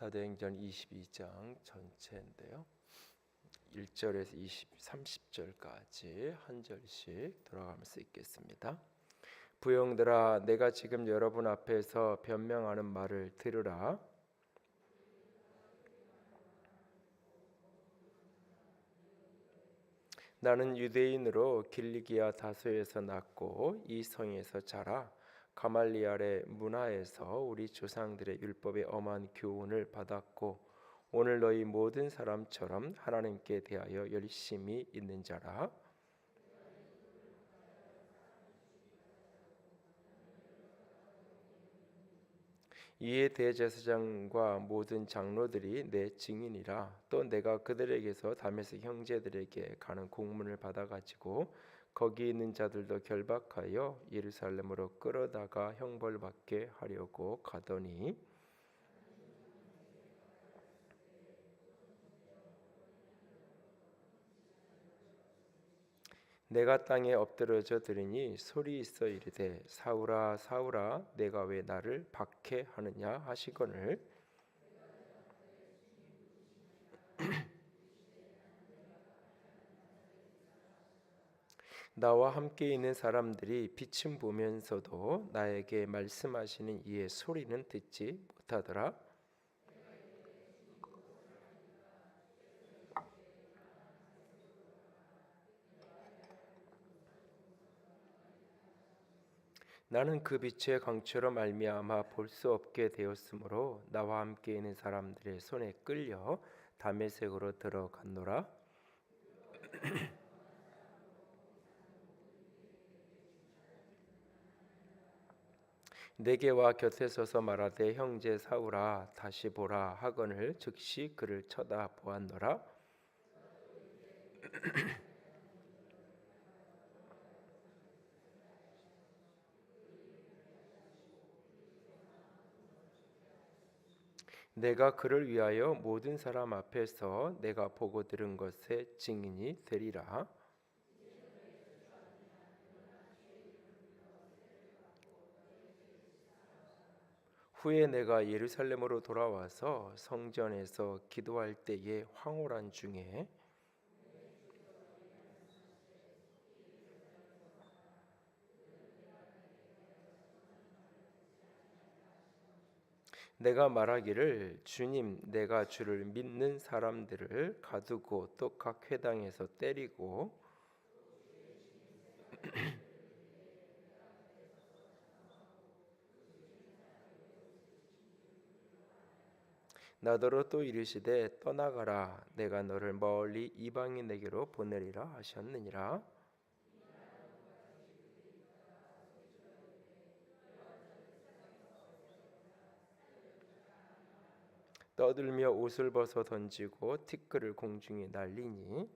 사도행전 22장 전체인데요. 1절에서 30절까지 한 절씩 돌아가면서 읽겠습니다. 부형들아, 내가 지금 여러분 앞에서 변명하는 말을 들으라. 나는 유대인으로 길리기아 다소에서 났고 이 성에서 자라 가말리엘의 문화에서 우리 조상들의 율법의 엄한 교훈을 받았고 오늘 너희 모든 사람처럼 하나님께 대하여 열심히 있는 자라. 이에 대제사장과 모든 장로들이 내 증인이라. 또 내가 그들에게서 다메섹 형제들에게 가는 공문을 받아가지고 거기 있는 자들도 결박하여 예루살렘으로 끌어다가 형벌받게 하려고 가더니 내가 땅에 엎드러져 들으니 소리 있어 이르되 사울아 사울아 내가 왜 나를 박해하느냐 하시거늘 나와 함께 있는 사람들이 빛은 보면서도 나에게 말씀하시는 이의 소리는 듣지 못하더라. 나는 그 빛의 강추로 말미암아 볼 수 없게 되었으므로 나와 함께 있는 사람들의 손에 끌려 다메섹으로 들어갔노라. 내게 와 곁에 서서 말하되 형제 사울아 다시 보라 하거늘 즉시 그를 쳐다보았노라. 내가 그를 위하여 모든 사람 앞에서 내가 보고 들은 것의 증인이 되리라. 후에 내가 예루살렘으로 돌아와서 성전에서 기도할 때에 황홀한 중에 내가 말하기를 주님 내가 주를 믿는 사람들을 가두고 또 각 회당에서 때리고 나더러 또 이르시되 떠나가라 내가 너를 멀리 이방인에게로 보내리라 하셨느니라. 떠들며 옷을 벗어 던지고 티끌을 공중에 날리니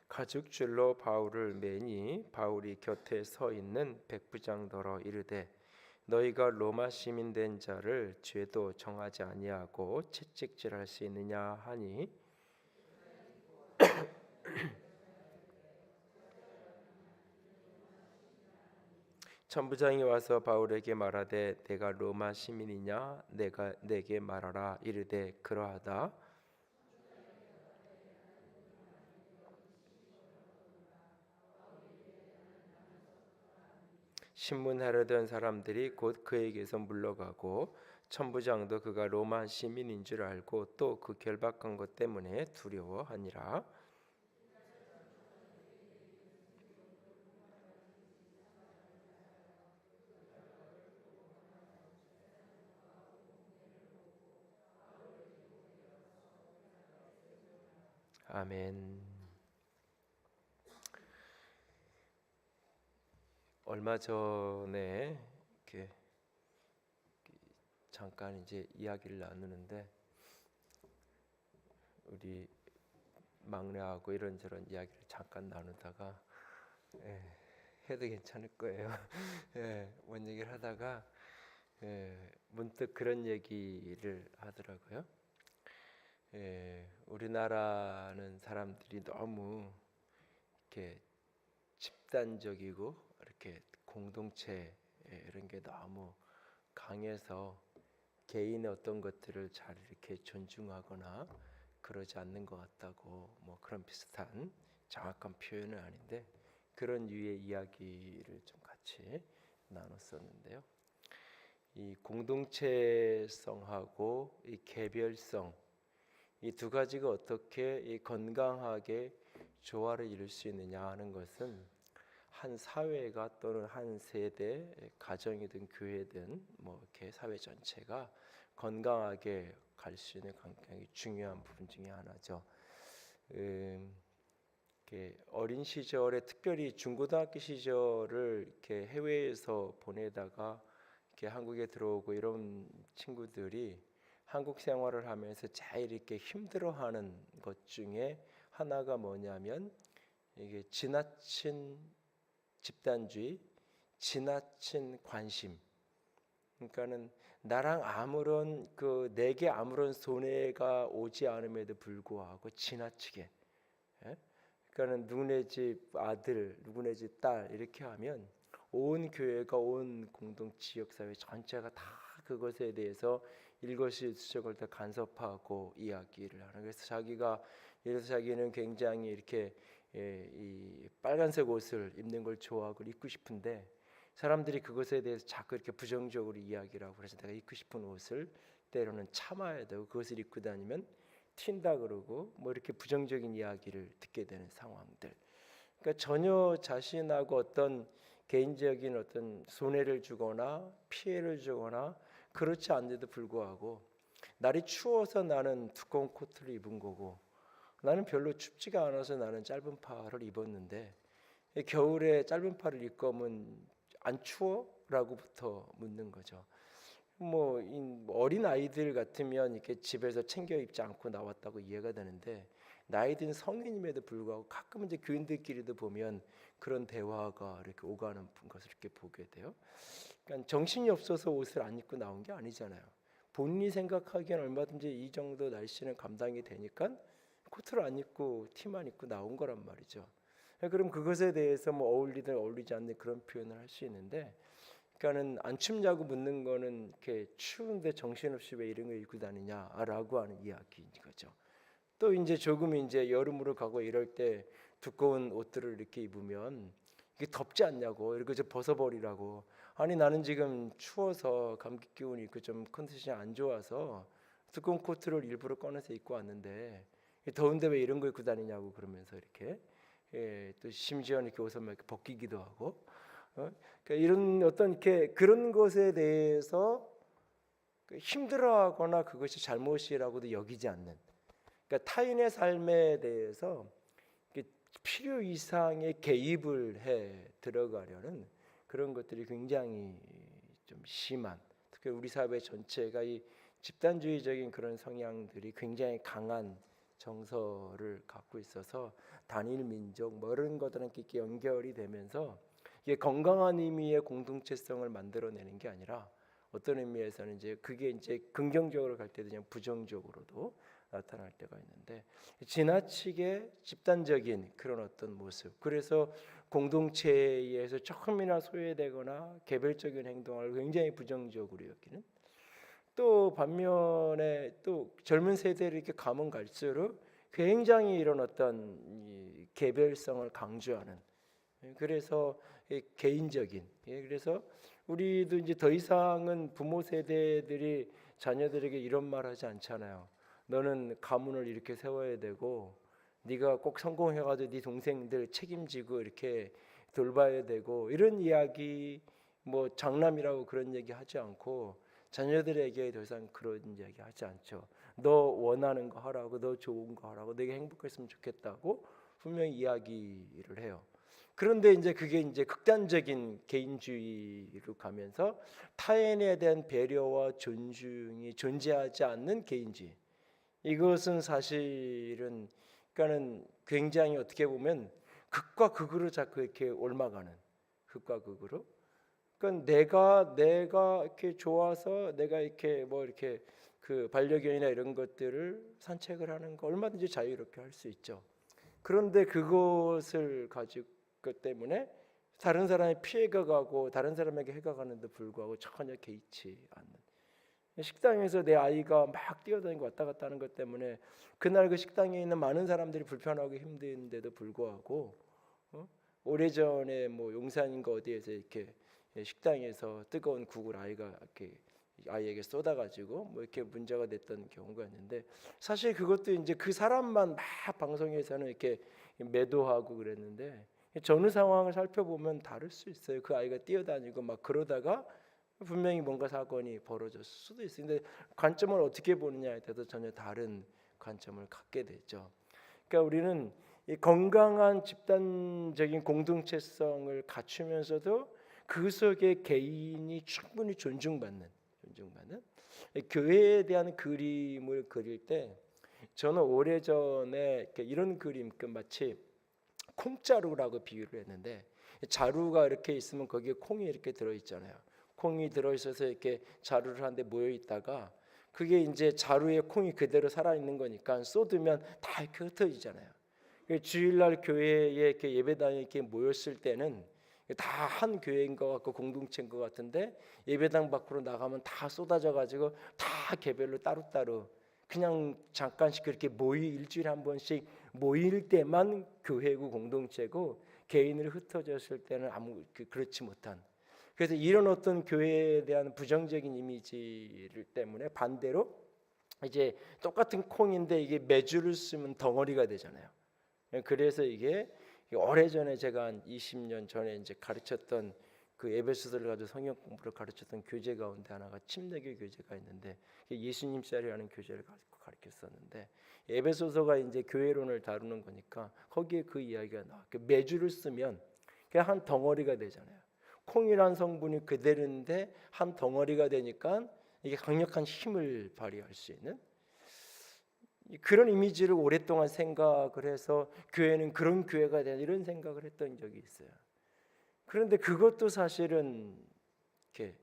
가죽줄로 바울을 매니 바울이 곁에 서 있는 백부장더러 이르되 너희가 로마 시민 된 자를 죄도 정하지 아니하고 채찍질할 수 있느냐 하니 천부장이 와서 바울에게 말하되 내가 로마 시민이냐 내가 내게 말하라 이르되 그러하다. 신문하려던 사람들이 곧 그에게서 물러가고 천부장도 그가 로마 시민인 줄 알고 또 그 결박한 것 때문에 두려워하니라. 아멘. 얼마 전에 이렇게 잠깐 이제 이야기를 나누는데 우리 막내하고 이런저런 이야기를 잠깐 나누다가 해도 괜찮을 거예요. 뭔 얘기를 하다가 문득 그런 얘기를 하더라고요. 우리나라는 사람들이 너무 이렇게 집단적이고 이렇게 공동체 이런 게 너무 강해서 개인의 어떤 것들을 잘 이렇게 존중하거나 그러지 않는 것 같다고 뭐 그런 비슷한 정확한 표현은 아닌데 그런 유의 이야기를 좀 같이 나눴었는데요. 이 공동체성하고 이 개별성 이 두 가지가 어떻게 이 건강하게 조화를 이룰 수 있느냐 하는 것은 한 사회가 또는 한 세대 가정이든 교회든 뭐 이렇게 사회 전체가 건강하게 갈 수 있는 굉장히 중요한 부분 중에 하나죠. 이렇게 어린 시절에 특별히 중고등학교 시절을 이렇게 해외에서 보내다가 이렇게 한국에 들어오고 이런 친구들이 한국 생활을 하면서 제일 이렇게 힘들어하는 것 중에 하나가 뭐냐면 이게 지나친 집단주의, 지나친 관심. 그러니까는 나랑 아무런 내게 아무런 손해가 오지 않음에도 불구하고 지나치게. 예? 그러니까는 누구네 집 아들, 누구네 집 딸 이렇게 하면 온 교회가 온 공동 지역 사회 전체가 다 그것에 대해서 일거수일투족을 다 간섭하고 이야기를 하는. 그래서 자기는 굉장히 이렇게 이 빨간색 옷을 입는 걸 좋아하고 입고 싶은데 사람들이 그것에 대해서 자꾸 이렇게 부정적으로 이야기를 하고 그래서 내가 입고 싶은 옷을 때로는 참아야 되고 그것을 입고 다니면 튄다 그러고 뭐 이렇게 부정적인 이야기를 듣게 되는 상황들. 그러니까 전혀 자신하고 어떤 개인적인 어떤 손해를 주거나 피해를 주거나 그렇지 않는데도 불구하고 날이 추워서 나는 두꺼운 코트를 입은 거고 나는 별로 춥지가 않아서 나는 짧은 팔을 입었는데 겨울에 짧은 팔을 입고 오면 안 추워? 라고부터 묻는 거죠. 뭐 어린 아이들 같으면 이렇게 집에서 챙겨 입지 않고 나왔다고 이해가 되는데 나이 든 성인임에도 불구하고 가끔 이제 교인들끼리도 보면 그런 대화가 이렇게 오가는 것을 이렇게 보게 돼요. 그러니까 정신이 없어서 옷을 안 입고 나온 게 아니잖아요. 본인이 생각하기엔 얼마든지 이 정도 날씨는 감당이 되니까 코트를 안 입고 티만 입고 나온 거란 말이죠. 그럼 그것에 대해서 뭐 어울리든 어울리지 않는 그런 표현을 할 수 있는데, 그러니까는 안 춥냐고 묻는 거는 이렇게 추운데 정신없이 왜 이런 거 입고 다니냐라고 하는 이야기인 거죠. 또 이제 조금 이제 여름으로 가고 이럴 때 두꺼운 옷들을 이렇게 입으면 이게 덥지 않냐고 이렇게 좀 벗어버리라고. 아니 나는 지금 추워서 감기 기운이 있고 좀 컨디션이 안 좋아서 두꺼운 코트를 일부러 꺼내서 입고 왔는데 더운데 왜 이런 거 입고 다니냐고 그러면서 이렇게 또 심지어 이렇게 옷을 막 이렇게 벗기기도 하고 그러니까 이런 어떤 이렇게 그런 것에 대해서 힘들어하거나 그것이 잘못이라고도 여기지 않는. 그러니까 타인의 삶에 대해서 필요 이상의 개입을 해 들어가려는 그런 것들이 굉장히 좀 심한. 특히 우리 사회 전체가 이 집단주의적인 그런 성향들이 굉장히 강한 정서를 갖고 있어서 단일 민족 뭐 이런 것들은 이렇게 연결이 되면서 이게 건강한 의미의 공동체성을 만들어내는 게 아니라 어떤 의미에서는 이제 그게 이제 긍정적으로 갈 때도 그냥 부정적으로도 나타날 때가 있는데 지나치게 집단적인 그런 어떤 모습. 그래서 공동체에서 조금이나 소외되거나 개별적인 행동을 굉장히 부정적으로 여기는. 또 반면에 또 젊은 세대를 이렇게 가면 갈수록 굉장히 이런 어떤 이 개별성을 강조하는. 그래서 개인적인. 그래서 우리도 이제 더 이상은 부모 세대들이 자녀들에게 이런 말 하지 않잖아요. 너는 가문을 이렇게 세워야 되고 네가 꼭 성공해가지고 네 동생들 책임지고 이렇게 돌봐야 되고 이런 이야기 뭐 장남이라고 그런 얘기 하지 않고 자녀들에게 더 이상 그런 이야기 하지 않죠. 너 원하는 거 하라고 너 좋은 거 하라고 내가 행복했으면 좋겠다고 분명히 이야기를 해요. 그런데 이제 그게 이제 극단적인 개인주의로 가면서 타인에 대한 배려와 존중이 존재하지 않는 개인주의. 이것은 사실은 그러니까는 굉장히 어떻게 보면 극과 극으로 자꾸 이렇게 옮아가는 극과 극으로. 그러니까 내가 이렇게 좋아서 내가 이렇게 뭐 이렇게 그 반려견이나 이런 것들을 산책을 하는 거 얼마든지 자유롭게 할 수 있죠. 그런데 그것을 가지고 것 때문에 다른 사람이 피해가 가고 다른 사람에게 해가 가는데 불구하고 전혀 개의치 않는, 식당에서 내 아이가 막 뛰어다니고 왔다 갔다 하는 것 때문에 그날 그 식당에 있는 많은 사람들이 불편하고 힘든데도 불구하고 오래전에 뭐 용산인가 어디에서 이렇게 식당에서 뜨거운 국을 아이가 이렇게 아이에게 쏟아가지고 뭐 이렇게 문제가 됐던 경우가 있는데, 사실 그것도 이제 그 사람만 막 방송에서는 이렇게 매도하고 그랬는데 전후 상황을 살펴보면 다를 수 있어요. 그 아이가 뛰어다니고 막 그러다가 분명히 뭔가 사건이 벌어졌을 수도 있어요. 근데 관점을 어떻게 보느냐에 따라서 전혀 다른 관점을 갖게 되죠. 그러니까 우리는 이 건강한 집단적인 공동체성을 갖추면서도 그 속에 개인이 충분히 존중받는 교회에 대한 그림을 그릴 때, 저는 오래전에 이런 그림, 마치 콩자루라고 비유를 했는데, 자루가 이렇게 있으면 거기에 콩이 이렇게 들어 있잖아요. 콩이 들어 있어서 이렇게 자루를 한데 모여 있다가 그게 이제 자루에 콩이 그대로 살아 있는 거니까 쏟으면 다 이렇게 흩어지잖아요. 주일날 교회에 이렇게 예배당에 이렇게 모였을 때는 다 한 교회인 것 같고 공동체인 것 같은데, 예배당 밖으로 나가면 다 쏟아져 가지고 다 개별로 따로따로 그냥 잠깐씩 그렇게 일주일에 한 번씩 모일 때만 교회고 공동체고, 개인으로 흩어졌을 때는 그렇지 못한, 그래서 이런 어떤 교회에 대한 부정적인 이미지를 때문에 반대로 이제 똑같은 콩인데 이게 매주를 쓰면 덩어리가 되잖아요. 그래서 이게 오래전에 제가 한 20년 전에 이제 가르쳤던 그 에베소서를 가지고 성경 공부를 가르쳤던 교재 가운데 하나가 침례교 교재가 있는데, 예수님 쌀이라는 교재를 가르쳤었는데, 에베소서가 이제 교회론을 다루는 거니까 거기에 그 이야기가 나와. 매주를 쓰면 그냥 한 덩어리가 되잖아요. 콩이란 성분이 그대로인데 한 덩어리가 되니까 이게 강력한 힘을 발휘할 수 있는 그런 이미지를 오랫동안 생각을 해서 교회는 그런 교회가 되는 이런 생각을 했던 적이 있어요. 그런데 그것도 사실은 이렇게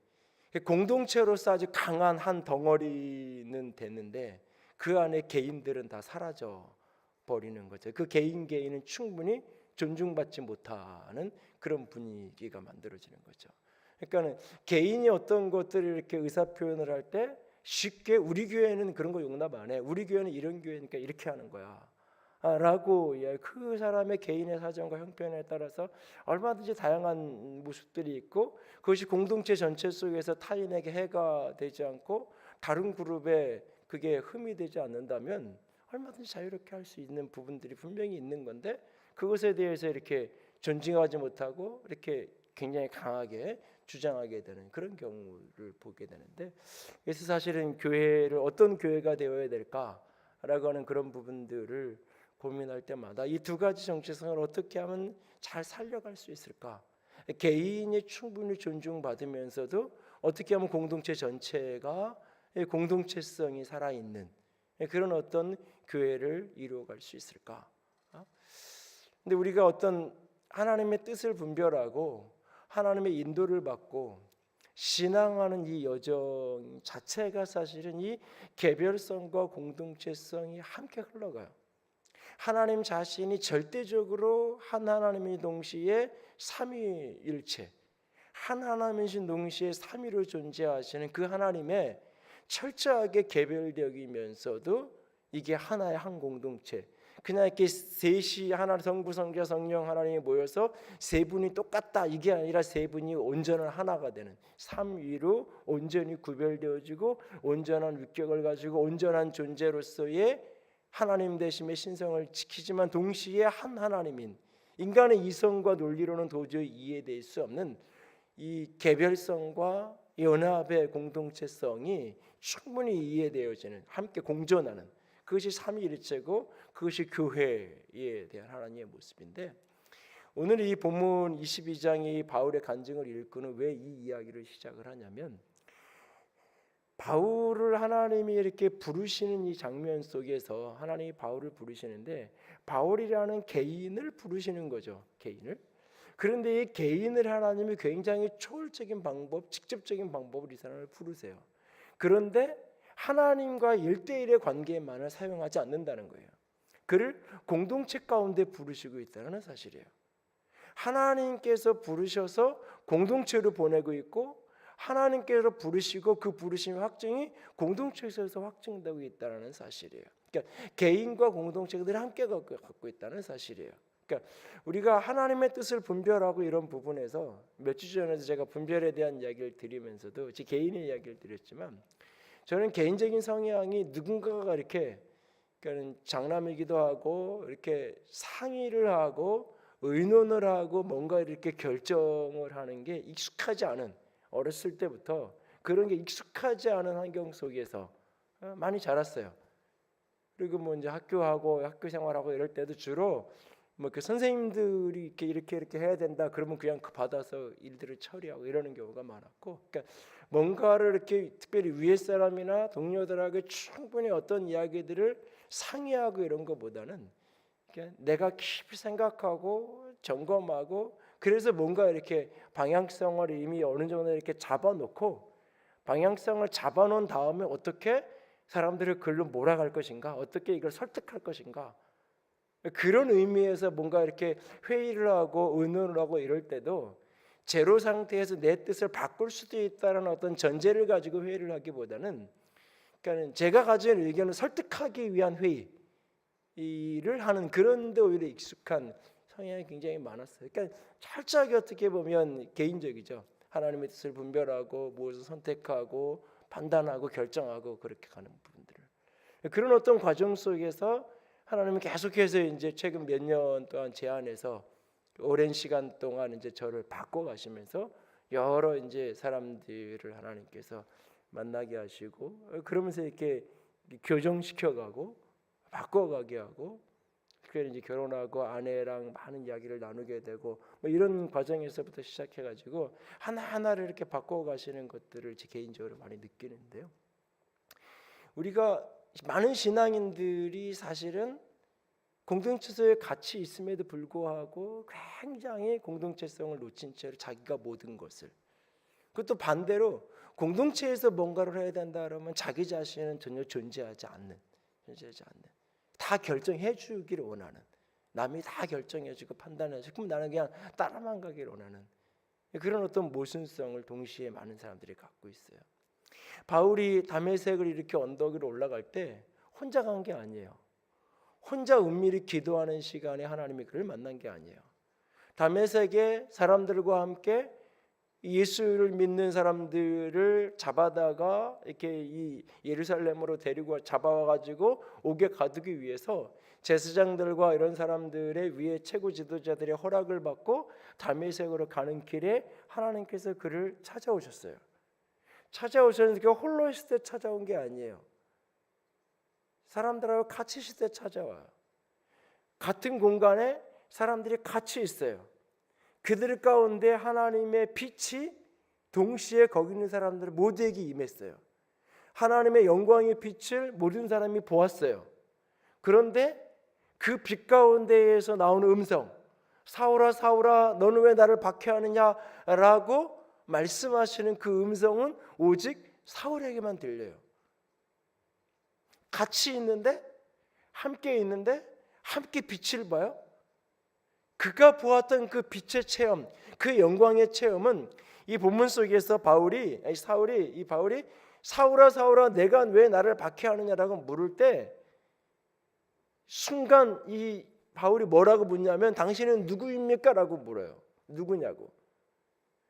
공동체로서 아주 강한 한 덩어리는 됐는데 그 안에 개인들은 다 사라져 버리는 거죠. 그 개인은 충분히 존중받지 못하는 그런 분위기가 만들어지는 거죠. 그러니까는 개인이 어떤 것들을 이렇게 의사 표현을 할 때 쉽게 우리 교회는 그런 거 용납 안 해. 우리 교회는 이런 교회니까 이렇게 하는 거야. 라고 그 사람의 개인의 사정과 형편에 따라서 얼마든지 다양한 모습들이 있고, 그것이 공동체 전체 속에서 타인에게 해가 되지 않고 다른 그룹에 그게 흠이 되지 않는다면 얼마든지 자유롭게 할 수 있는 부분들이 분명히 있는 건데, 그것에 대해서 이렇게 존중하지 못하고 이렇게 굉장히 강하게 주장하게 되는 그런 경우를 보게 되는데, 그래서 사실은 교회를 어떤 교회가 되어야 될까라고 하는 그런 부분들을 고민할 때마다 이 두 가지 정체성을 어떻게 하면 잘 살려갈 수 있을까? 개인이 충분히 존중받으면서도 어떻게 하면 공동체 전체가 공동체성이 살아있는 그런 어떤 교회를 이루어갈 수 있을까? 근데 우리가 어떤 하나님의 뜻을 분별하고 하나님의 인도를 받고 신앙하는 이 여정 자체가 사실은 이 개별성과 공동체성이 함께 흘러가요. 하나님 자신이 절대적으로 한 하나님이 동시에 삼위일체, 한 하나님이신 동시에 삼위로 존재하시는 그 하나님의 철저하게 개별적이면서도 이게 하나의 한 공동체, 그냥 이렇게 셋이 하나, 성부, 성자, 성령 하나님이 모여서 세 분이 똑같다 이게 아니라 세 분이 온전한 하나가 되는, 삼위로 온전히 구별되어지고 온전한 위격을 가지고 온전한 존재로서의 하나님 되심의 신성을 지키지만 동시에 한 하나님인, 인간의 이성과 논리로는 도저히 이해될 수 없는 이 개별성과 연합의 공동체성이 충분히 이해되어지는, 함께 공존하는, 그것이 삼위일체고 그것이 교회에 대한 하나님의 모습인데, 오늘 이 본문 22장이 바울의 간증을 읽고는 왜 이 이야기를 시작을 하냐면, 바울을 하나님이 이렇게 부르시는 이 장면 속에서 하나님이 바울을 부르시는데 바울이라는 개인을 부르시는 거죠. 개인을. 그런데 이 개인을 하나님이 굉장히 초월적인 방법, 직접적인 방법으로 이 사람을 부르세요. 그런데 하나님과 1대1의 관계만을 사용하지 않는다는 거예요. 그를 공동체 가운데 부르시고 있다는 사실이에요. 하나님께서 부르셔서 공동체로 보내고 있고 하나님께서 부르시고 그 부르심의 확증이 공동체에서 확증되고 있다는 사실이에요. 그러니까 개인과 공동체들이 함께 갖고 있다는 사실이에요. 그러니까 우리가 하나님의 뜻을 분별하고 이런 부분에서 몇 주 전에도 제가 분별에 대한 이야기를 드리면서도 제 개인의 이야기를 드렸지만 저는 개인적인 성향이 누군가가 이렇게 그러니까 장남이기도 하고 이렇게 상의를 하고 의논을 하고 뭔가 이렇게 결정을 하는 게 익숙하지 않은 어렸을 때부터 그런 게 익숙하지 않은 환경 속에서 많이 자랐어요. 그리고 뭐 이제 학교 생활하고 이럴 때도 주로 뭐 그 선생님들이 이렇게 해야 된다 그러면 그냥 그 받아서 일들을 처리하고 이러는 경우가 많았고, 그러니까 뭔가를 이렇게 특별히 위에 사람이나 동료들하고 충분히 어떤 이야기들을 상의하고 이런 것보다는 그러니까 내가 깊이 생각하고 점검하고 그래서 뭔가 이렇게 방향성을 이미 어느 정도 이렇게 잡아놓고 방향성을 잡아놓은 다음에 어떻게 사람들을 글로 몰아갈 것인가, 어떻게 이걸 설득할 것인가, 그런 의미에서 뭔가 이렇게 회의를 하고 의논을 하고 이럴 때도 제로 상태에서 내 뜻을 바꿀 수도 있다는 어떤 전제를 가지고 회의를 하기보다는 그러니까 제가 가진 의견을 설득하기 위한 회의를 하는 그런 데 오히려 익숙한 성향이 굉장히 많았어요. 그러니까 철저하게 어떻게 보면 개인적이죠. 하나님의 뜻을 분별하고 무엇을 선택하고 판단하고 결정하고 그렇게 가는 부분들을 그런 어떤 과정 속에서 하나님은 계속해서 이제 최근 몇 년 동안 제 안에서 오랜 시간 동안 이제 저를 바꿔 가시면서 여러 이제 사람들을 하나님께서 만나게 하시고 그러면서 이렇게 교정시켜 가고 바꿔 가게 하고 그래서 이제 결혼하고 아내랑 많은 이야기를 나누게 되고 뭐 이런 과정에서부터 시작해 가지고 하나하나를 이렇게 바꿔 가시는 것들을 제 개인적으로 많이 느끼는데요. 우리가 많은 신앙인들이 사실은 공동체에 같이 있음에도 불구하고 굉장히 공동체성을 놓친 채로 자기가 모든 것을, 그것도 반대로 공동체에서 뭔가를 해야 된다 그러면 자기 자신은 전혀 존재하지 않는 다 결정해 주기를 원하는, 남이 다 결정해 주고 판단해 주고 그럼 나는 그냥 따라만 가기를 원하는 그런 어떤 모순성을 동시에 많은 사람들이 갖고 있어요. 바울이 다메섹을 이렇게 언덕 위로 올라갈 때 혼자 간 게 아니에요. 혼자 은밀히 기도하는 시간에 하나님이 그를 만난 게 아니에요. 다메섹의 사람들과 함께 예수를 믿는 사람들을 잡아다가 이렇게 이 예루살렘으로 데리고 잡아와 가지고 옥에 가두기 위해서 제사장들과 이런 사람들의 위에 최고 지도자들의 허락을 받고 다메섹으로 가는 길에 하나님께서 그를 찾아오셨어요. 찾아오셨는데 그 홀로 있을 때 찾아온 게 아니에요. 사람들하고 같이 있을 때 찾아와요. 같은 공간에 사람들이 같이 있어요. 그들 가운데 하나님의 빛이 동시에 거기 있는 사람들 모두에게 임했어요. 하나님의 영광의 빛을 모든 사람이 보았어요. 그런데 그 빛 가운데에서 나오는 음성, 사울아 사울아 너는 왜 나를 박해하느냐라고 말씀하시는 그 음성은 오직 사울에게만 들려요. 같이 있는데 함께 있는데 함께 빛을 봐요. 그가 보았던 그 빛의 체험, 그 영광의 체험은 이 본문 속에서 바울이 사울아 사울아 내가 왜 나를 박해하느냐라고 물을 때 순간 이 바울이 뭐라고 묻냐면 당신은 누구입니까? 라고 물어요. 누구냐고.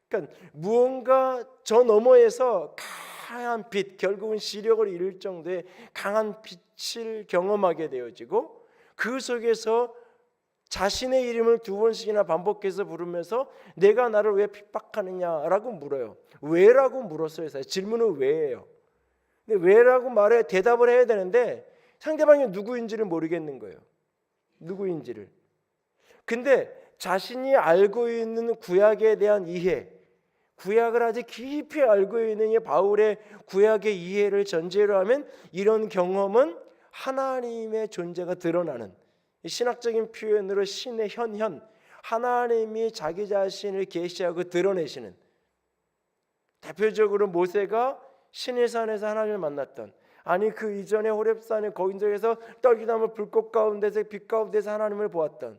그러니까 무언가 저 너머에서 강한 빛, 결국은 시력을 잃을 정도의 강한 빛을 경험하게 되어지고 그 속에서 자신의 이름을 두 번씩이나 반복해서 부르면서 내가 나를 왜 핍박하느냐라고 물어요. 왜라고 물었어요. 사실 질문은 왜예요. 근데 왜라고 말해 대답을 해야 되는데 상대방이 누구인지를 모르겠는 거예요. 누구인지를. 근데 자신이 알고 있는 구약에 대한 이해, 구약을 아주 깊이 알고 있는 이 바울의 구약의 이해를 전제로 하면 이런 경험은 하나님의 존재가 드러나는, 신학적인 표현으로 신의 현현, 하나님이 자기 자신을 계시하고 드러내시는, 대표적으로 모세가 시내산에서 하나님을 만났던, 아니 그 이전에 호렙산의 거인적에서 떨기나무 불꽃 가운데서 빛 가운데서 하나님을 보았던,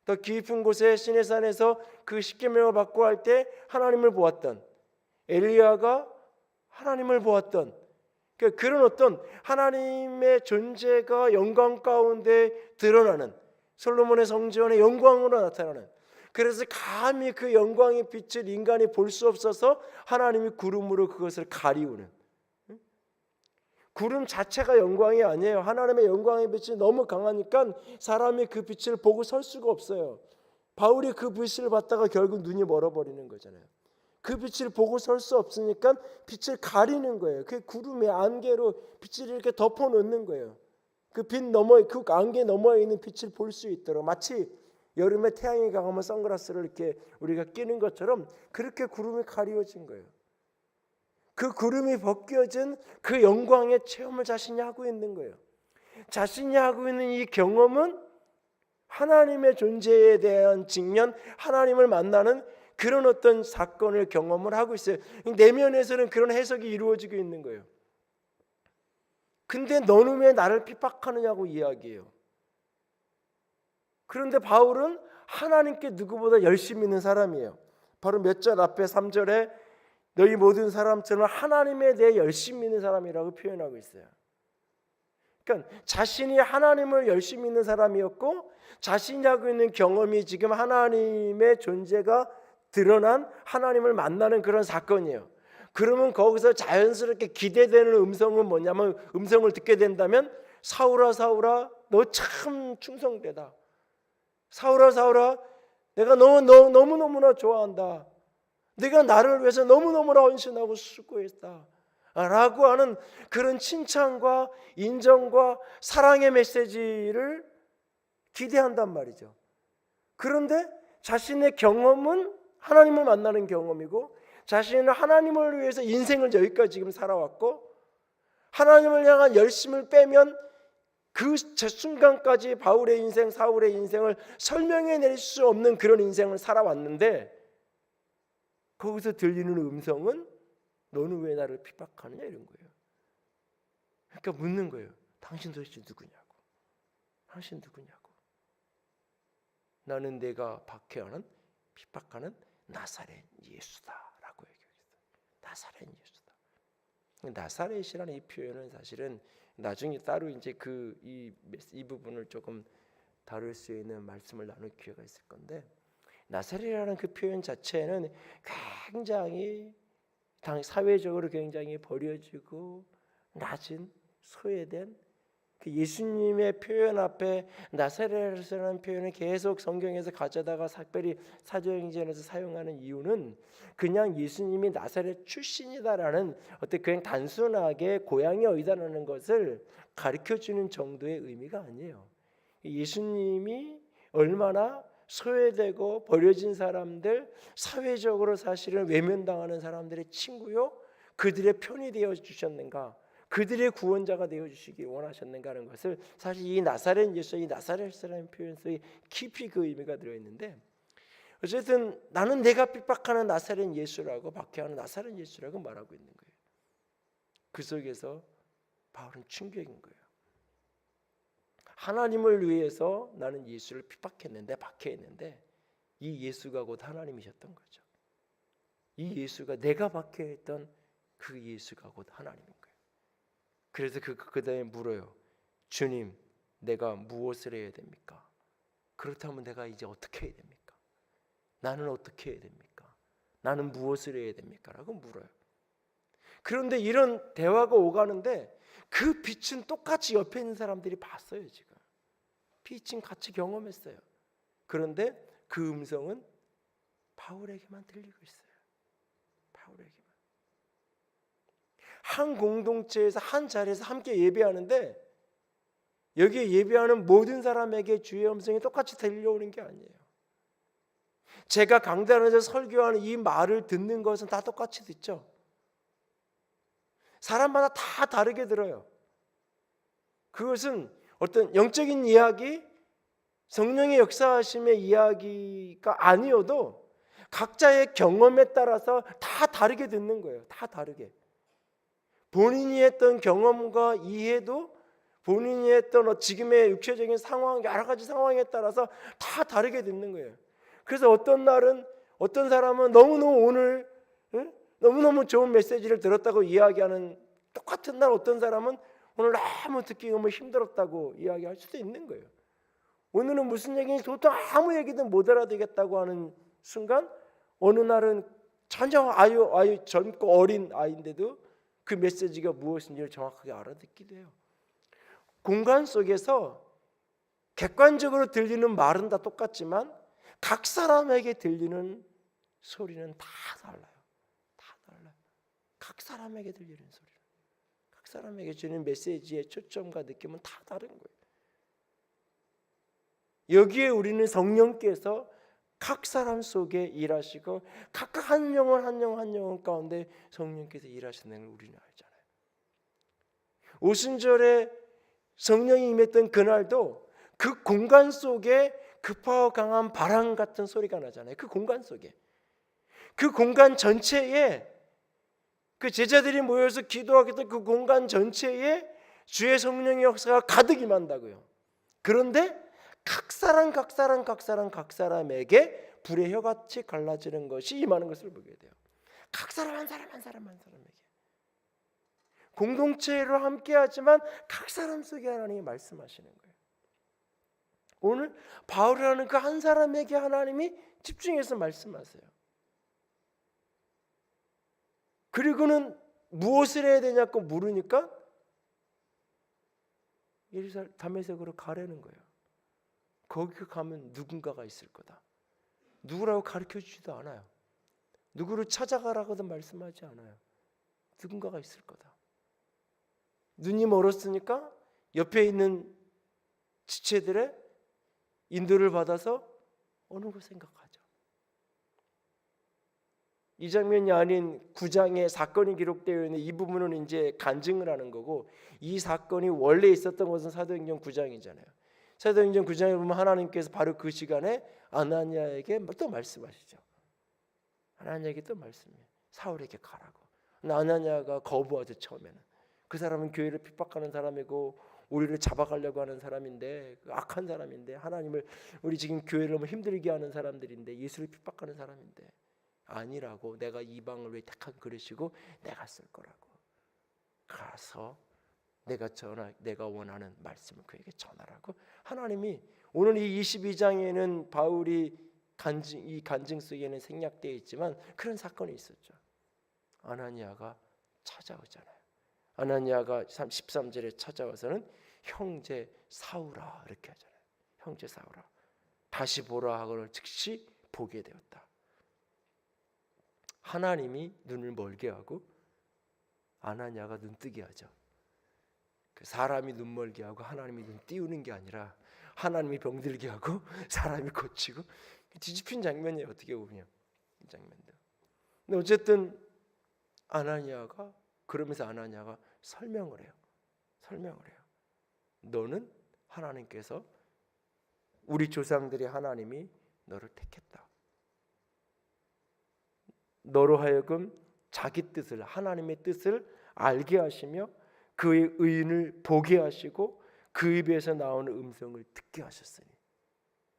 더 깊은 곳에 시내산에서 그 십계명을 받고 할 때 하나님을 보았던, 엘리야가 하나님을 보았던, 그런 어떤 하나님의 존재가 영광 가운데 드러나는, 솔로몬의 성전의 영광으로 나타나는, 그래서 감히 그 영광의 빛을 인간이 볼 수 없어서 하나님이 구름으로 그것을 가리우는, 구름 자체가 영광이 아니에요. 하나님의 영광의 빛이 너무 강하니까 사람이 그 빛을 보고 설 수가 없어요. 바울이 그 빛을 받다가 결국 눈이 멀어버리는 거잖아요. 그 빛을 보고 설 수 없으니까 빛을 가리는 거예요. 그 구름의 안개로 빛을 이렇게 덮어 놓는 거예요. 그 빛 너머에, 그 안개 너머에 있는 빛을 볼 수 있도록, 마치 여름에 태양이 강하면 선글라스를 이렇게 우리가 끼는 것처럼 그렇게 구름이 가리워진 거예요. 그 구름이 벗겨진 그 영광의 체험을 자신이 하고 있는 거예요. 자신이 하고 있는 이 경험은 하나님의 존재에 대한 직면, 하나님을 만나는 그런 어떤 사건을 경험을 하고 있어요. 내면에서는 그런 해석이 이루어지고 있는 거예요. 근데 너는 왜 나를 핍박하느냐고 이야기해요. 그런데 바울은 하나님께 누구보다 열심히 있는 사람이에요. 바로 몇 절 앞에 3절에 너희 모든 사람처럼 하나님에 대해 열심히 있는 사람이라고 표현하고 있어요. 그러니까 자신이 하나님을 열심히 믿는 사람이었고, 자신이 하고 있는 경험이 지금 하나님의 존재가 드러난, 하나님을 만나는 그런 사건이에요. 그러면 거기서 자연스럽게 기대되는 음성은 뭐냐면, 음성을 듣게 된다면, 사울아 사울아 너 참 충성되다. 사울아 사울아 내가 너무너무나 좋아한다. 네가 나를 위해서 너무너무나 헌신하고 수고했다 라고 하는 그런 칭찬과 인정과 사랑의 메시지를 기대한단 말이죠. 그런데 자신의 경험은 하나님을 만나는 경험이고, 자신은 하나님을 위해서 인생을 여기까지 지금 살아왔고, 하나님을 향한 열심을 빼면 그 순간까지 바울의 인생, 사울의 인생을 설명해낼 수 없는 그런 인생을 살아왔는데, 거기서 들리는 음성은 너는 왜 나를 핍박하느냐 이런 거예요. 그러니까 묻는 거예요. 당신 도대체 누구냐고. 당신 누구냐고. 나는 내가 박해하는, 핍박하는 나사렛 예수다라고 얘기했어요. 나사렛 예수다. 나사렛이라는 이 표현은 사실은 나중에 따로 이제 이 부분을 조금 다룰 수 있는 말씀을 나눌 기회가 있을 건데, 나사렛이라는 그 표현 자체는 굉장히 사회적으로 굉장히 버려지고 낮은, 소외된 그 예수님의 표현 앞에 나사렛이라는 표현을 계속 성경에서 가져다가 특별히 사도행전에서 사용하는 이유는 그냥 예수님이 나사렛 출신이다라는 어떤 그냥 단순하게 고향이 어디다라는 것을 가르쳐주는 정도의 의미가 아니에요. 예수님이 얼마나 소외되고 버려진 사람들, 사회적으로 사실은 외면당하는 사람들의 친구요, 그들의 편이 되어 주셨는가, 그들의 구원자가 되어 주시기 원하셨는가 하는 것을 사실 이 나사렛 예수, 이 나사렛이라는 표현 속에 깊이 그 의미가 들어있는데, 어쨌든 나는 내가 핍박하는 나사렛 예수라고, 박해하는 나사렛 예수라고 말하고 있는 거예요. 그 속에서 바울은 충격인 거예요. 하나님을 위해서 나는 예수를 핍박했는데, 박해했는데, 이 예수가 곧 하나님이셨던 거죠. 이 예수가, 내가 박해했던 그 예수가 곧 하나님인 거예요. 그래서 그 다음에 물어요. 주님, 내가 무엇을 해야 됩니까? 그렇다면 내가 이제 어떻게 해야 됩니까? 나는 어떻게 해야 됩니까? 나는 무엇을 해야 됩니까? 라고 물어요. 그런데 이런 대화가 오가는데 그 빛은 똑같이 옆에 있는 사람들이 봤어요. 지금 빛은 같이 경험했어요. 그런데 그 음성은 바울에게만 들리고 있어요. 바울에게만. 한 공동체에서 한 자리에서 함께 예배하는데 여기에 예배하는 모든 사람에게 주의 음성이 똑같이 들려오는 게 아니에요. 제가 강단에서 설교하는 이 말을 듣는 것은 다 똑같이 듣죠. 사람마다 다 다르게 들어요. 그것은 어떤 영적인 이야기, 성령의 역사하심의 이야기가 아니어도 각자의 경험에 따라서 다 다르게 듣는 거예요. 다 다르게. 본인이 했던 경험과 이해도 본인이 했던 지금의 육체적인 상황, 여러 가지 상황에 따라서 다 다르게 듣는 거예요. 그래서 어떤 날은 어떤 사람은 너무너무 오늘 너무너무 좋은 메시지를 들었다고 이야기하는, 똑같은 날 어떤 사람은 오늘 너무 듣기 너무 힘들었다고 이야기할 수도 있는 거예요. 오늘은 무슨 얘기인지 도통 아무 얘기든 못 알아듣겠다고 하는 순간, 어느 날은 전혀 아유 젊고 어린 아이인데도 그 메시지가 무엇인지를 정확하게 알아듣기도 해요. 공간 속에서 객관적으로 들리는 말은 다 똑같지만 각 사람에게 들리는 소리는 다 달라요. 다 달라요. 각 사람에게 들리는 소리는, 각 사람에게 주는 메시지의 초점과 느낌은 다 다른 거예요. 여기에 우리는 성령께서 각 사람 속에 일하시고 각각 한 영혼 한 영혼 한 영혼 가운데 성령께서 일하시는 걸 우리는 알잖아요. 오순절에 성령이 임했던 그날도 그 공간 속에 급하고 강한 바람 같은 소리가 나잖아요. 그 공간 속에, 그 공간 전체에, 그 제자들이 모여서 기도하겠던 그 공간 전체에 주의 성령의 역사가 가득 임한다고요. 그런데 각 사람에게 불의 혀같이 갈라지는 것이 임하는 것을 보게 돼요. 각 사람 한 사람에게, 공동체로 함께하지만 각 사람 속에 하나님이 말씀하시는 거예요. 오늘 바울이라는 그 한 사람에게 하나님이 집중해서 말씀하세요. 그리고는 무엇을 해야 되냐고 물으니까 다메섹으로 가라는 거예요. 거기 가면 누군가가 있을 거다. 누구라고 가르쳐 주지도 않아요. 누구를 찾아가라고도 말씀하지 않아요. 누군가가 있을 거다. 눈이 멀었으니까 옆에 있는 지체들의 인도를 받아서 어느 곳 생각하죠. 이 장면이 아닌 9장에 사건이 기록되어 있는 이 부분은 이제 간증을 하는 거고, 이 사건이 원래 있었던 것은 사도행전 9장이잖아요. 사도행전 9장에 보면 하나님께서 바로 그 시간에 아나니아에게 또 말씀하시죠. 아나니아에게 또 말씀해요. 사울에게 가라고. 아나니아가 거부하죠. 처음에는 그 사람은 교회를 핍박하는 사람이고 우리를 잡아가려고 하는 사람인데, 악한 사람인데, 하나님을, 우리 지금 교회를 너무 힘들게 하는 사람들인데, 예수를 핍박하는 사람인데, 아니라고, 내가 이방을 왜 택한 그릇이고 내가 쓸 거라고, 가서 내가 원하는 말씀을 그에게 전하라고 하나님이, 오늘 이 22장에는 바울이 이 간증 속에는 생략되어 있지만 그런 사건이 있었죠. 아나니아가 찾아오잖아요. 아나니아가 13절에 찾아와서는 형제 사울아 이렇게 하잖아요. 형제 사울아, 다시 보라 하고는 즉시 보게 되었다. 하나님이 눈을 멀게 하고 아나니아가 눈 뜨게 하죠. 그 사람이 눈 멀게 하고 하나님이 눈 띄우는 게 아니라 하나님이 병들게 하고 사람이 고치고, 뒤집힌 장면이에요. 어떻게 보면 이 장면도. 근데 어쨌든 그러면서 아나니아가 설명을 해요. 너는 하나님께서, 우리 조상들의 하나님이 너를 택했다. 너로 하여금 자기 뜻을, 하나님의 뜻을 알게 하시며 그의 의인을 보게 하시고 그 입에서 나오는 음성을 듣게 하셨으니,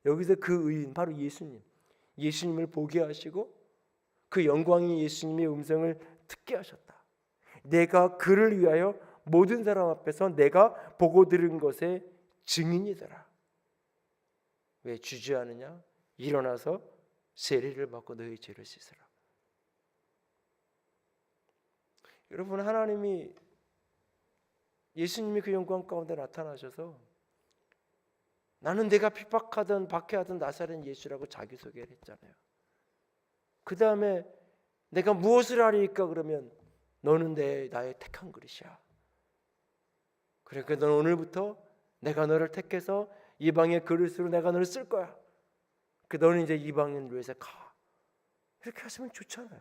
여기서 그 의인 바로 예수님을 보게 하시고 그 영광이 예수님의 음성을 듣게 하셨다. 내가 그를 위하여 모든 사람 앞에서 내가 보고 들은 것의 증인이더라. 왜 주저하느냐? 일어나서 세례를 받고 너희 죄를 씻으라. 여러분, 하나님이, 예수님이 그 영광 가운데 나타나셔서 나는 내가 핍박하던 박해하던 나사렛 예수라고 자기소개를 했잖아요. 그 다음에 내가 무엇을 하리까 그러면 너는 나의 택한 그릇이야. 그러니까 너는 오늘부터 내가 너를 택해서 이방의 그릇으로 내가 너를 쓸 거야. 너는 이제 이방인을 위해서 가. 이렇게 하시면 좋잖아요.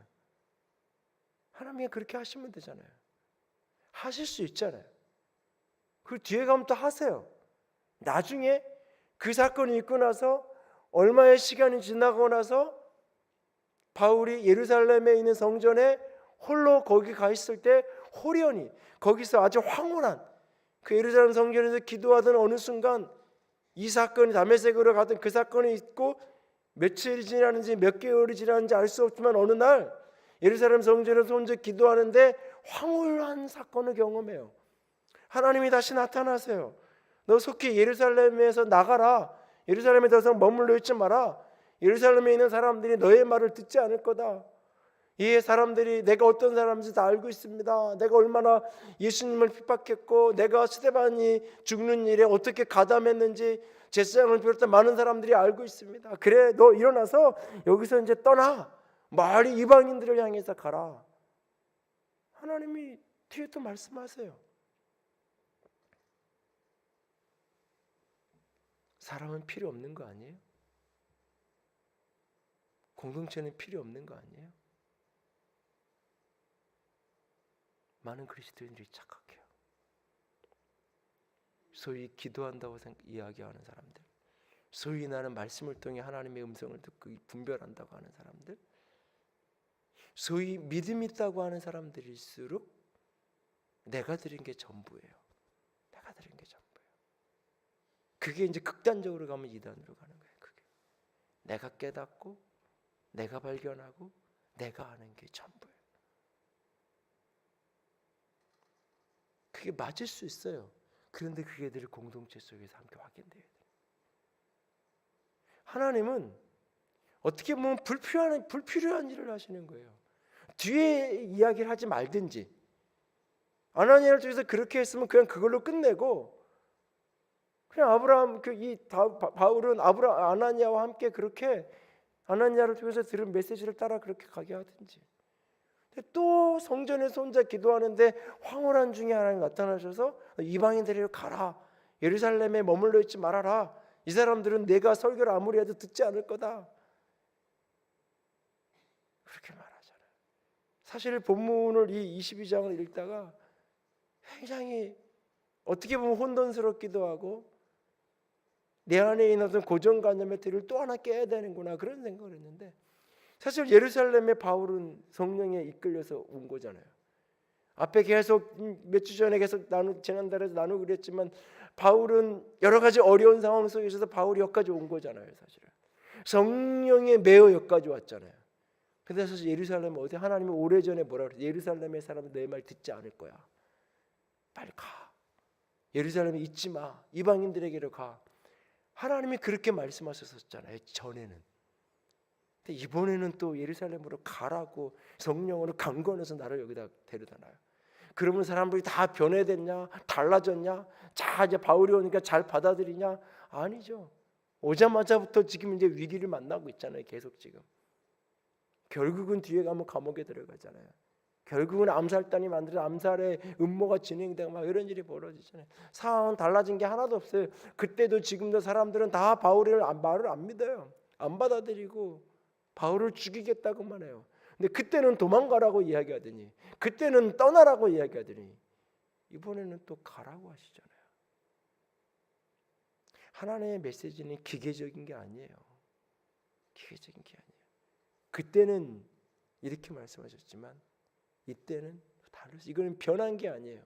하나님이 그렇게 하시면 되잖아요. 하실 수 있잖아요. 그 뒤에 가면 또 하세요. 나중에 그 사건이 있고 나서 얼마의 시간이 지나고 나서 바울이 예루살렘에 있는 성전에 홀로 거기 가 있을 때 호련히 거기서 아주 황홀한 그 예루살렘 성전에서 기도하던 어느 순간 이 사건이 다메섹으로 가던 그 사건이 있고 며칠이 지나는지 몇 개월이 지나는지 알 수 없지만 어느 날 예루살렘 성전에서 혼자 기도하는데 황홀한 사건을 경험해요. 하나님이 다시 나타나세요. 너 속히 예루살렘에서 나가라. 예루살렘에 더 이상 머물러 있지 마라. 예루살렘에 있는 사람들이 너의 말을 듣지 않을 거다. 이 사람들이 내가 어떤 사람인지 다 알고 있습니다. 내가 얼마나 예수님을 핍박했고 내가 스데반이 죽는 일에 어떻게 가담했는지 제사장을 비롯한 많은 사람들이 알고 있습니다. 그래, 너 일어나서 여기서 이제 떠나. 멀리 이방인들을 향해서 가라. 하나님이 뒤에 또 말씀하세요. 사람은 필요 없는 거 아니에요? 공동체는 필요 없는 거 아니에요? 많은 그리스도인들이 착각해요. 소위 기도한다고 이야기하는 사람들, 소위 나는 말씀을 통해 하나님의 음성을 듣고 분별한다고 하는 사람들, 소위 믿음 있다고 하는 사람들일수록 내가 드린 게 전부예요. 내가 드린 게 전부예요. 그게 이제 극단적으로 가면 이단으로 가는 거예요. 그게 내가 깨닫고 내가 발견하고 내가 아는 게 전부예요. 그게 맞을 수 있어요. 그런데 그게 늘 공동체 속에서 함께 확인돼야 돼요. 하나님은 어떻게 보면 불필요한 일을 하시는 거예요. 뒤에 이야기를 하지 말든지, 아나니아를 통해서 그렇게 했으면 그냥 그걸로 끝내고 그냥 바울은 아나니아와 함께 그렇게 아나니아를 통해서 들은 메시지를 따라 그렇게 가게 하든지. 또 성전에서 혼자 기도하는데 황홀한 중에 하나님 나타나셔서 이방인들에게 가라. 예루살렘에 머물러 있지 말아라. 이 사람들은 내가 설교를 아무리 해도 듣지 않을 거다. 그렇게 말하잖아요. 사실 본문을 이 22장을 읽다가 굉장히 어떻게 보면 혼돈스럽기도 하고 내 안에 있는 어떤 고정관념의 틀을 또 하나 깨야 되는구나 그런 생각을 했는데, 사실 예루살렘에 바울은 성령에 이끌려서 온 거잖아요. 앞에 계속 몇 주 전에 계속 지난달에도 나누고 그랬지만 바울은 여러 가지 어려운 상황 속에서도 바울이 여기까지 온 거잖아요. 사실은 성령에 매어 여기까지 왔잖아요. 근데 사실 예루살렘 어디 하나님이 오래전에 뭐라 그랬어요? 예루살렘의 사람은 내 말 듣지 않을 거야. 빨리 가. 예루살렘에 있지 마. 이방인들에게로 가. 하나님이 그렇게 말씀하셨었잖아요. 전에는. 근데 이번에는 또 예루살렘으로 가라고 성령으로 강권해서 나를 여기다 데려다 놔요. 그러면 사람들이 다 변해됐냐? 달라졌냐? 자, 이제 바울이 오니까 잘 받아들이냐? 아니죠. 오자마자부터 지금 이제 위기를 만나고 있잖아요. 계속 지금. 결국은 뒤에 가면 감옥에 들어가잖아요. 결국은 암살단이 만들어서 암살의 음모가 진행되고 막 이런 일이 벌어지잖아요. 상황은 달라진 게 하나도 없어요. 그때도 지금도 사람들은 다 바울의 말을 안 믿어요. 안 받아들이고 바울을 죽이겠다고만 해요. 근데 그때는 도망가라고 이야기하더니, 그때는 떠나라고 이야기하더니 이번에는 또 가라고 하시잖아요. 하나님의 메시지는 기계적인 게 아니에요. 기계적인 게 아니에요. 그때는 이렇게 말씀하셨지만 이때는 다르죠. 이거는 변한 게 아니에요.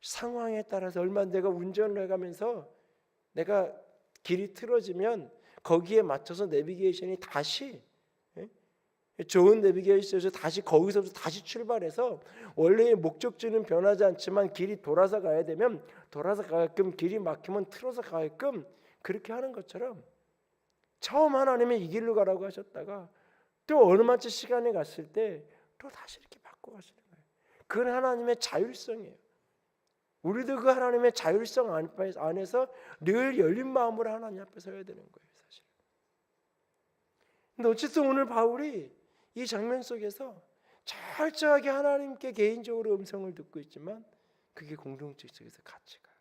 상황에 따라서 얼마 내가 운전을 해가면서 내가 길이 틀어지면 거기에 맞춰서 내비게이션이 다시 좋은 내비게이션에서 다시 거기서부터 다시 출발해서 원래의 목적지는 변하지 않지만 길이 돌아서 가야 되면 돌아서 가게끔, 길이 막히면 틀어서 가게끔 그렇게 하는 것처럼 처음 하나님이 이 길로 가라고 하셨다가 또 어느 마치 시간이 갔을 때 또 다시 이렇게 바꿔 가시는 거예요. 그건 하나님의 자율성이에요. 우리도 그 하나님의 자율성 안에서 늘 열린 마음으로 하나님 앞에 서야 되는 거예요, 사실. 근데 어쨌든 오늘 바울이 이 장면 속에서 철저하게 하나님께 개인적으로 음성을 듣고 있지만 그게 공동체 속에서 같이 가요.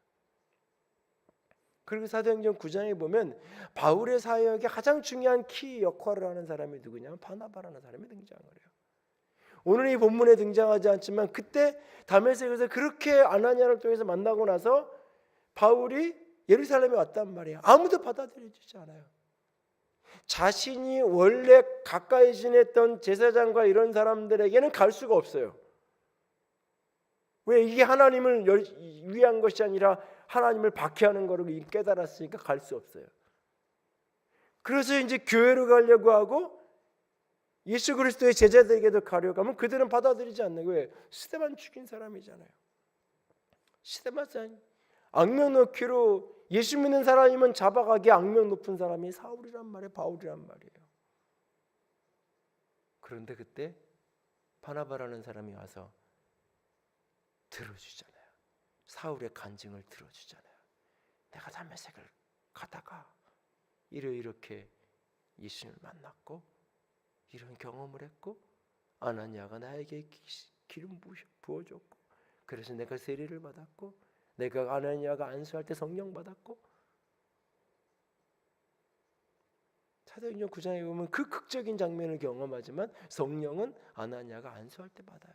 그리고 사도행전 9장에 보면 바울의 사역에 가장 중요한 키 역할을 하는 사람이 누구냐면 바나바라는 사람이 등장을 해요. 오늘 이 본문에 등장하지 않지만 그때 다메섹에서 그렇게 아나니아를 통해서 만나고 나서 바울이 예루살렘에 왔단 말이에요. 아무도 받아들여주지 않아요. 자신이 원래 가까이 지냈던 제사장과 이런 사람들에게는 갈 수가 없어요. 왜 이게 하나님을 위한 것이 아니라 하나님을 박해하는 거로 깨달았으니까 갈 수 없어요. 그래서 이제 교회로 가려고 하고 예수 그리스도의 제자들에게도 가려고 하면 그들은 받아들이지 않는 거예요. 스데반 죽인 사람이잖아요. 스데반 악명 놓기로 예수 믿는 사람이면 잡아가게 악명 높은 사람이 사울이란 말이에요. 바울이란 말이에요. 그런데 그때 바나바라는 사람이 와서 들어주잖아요. 사울의 간증을 들어주잖아요. 내가 다메섹을 가다가 이렇게 예수님을 만났고 이런 경험을 했고 아나니아가 나에게 기름 부어줬고 그래서 내가 세례를 받았고 내가 아나니아가 안수할 때 성령 받았고 사도행전 9장에 보면 그 극적인 장면을 경험하지만 성령은 아나니아가 안수할 때 받아요.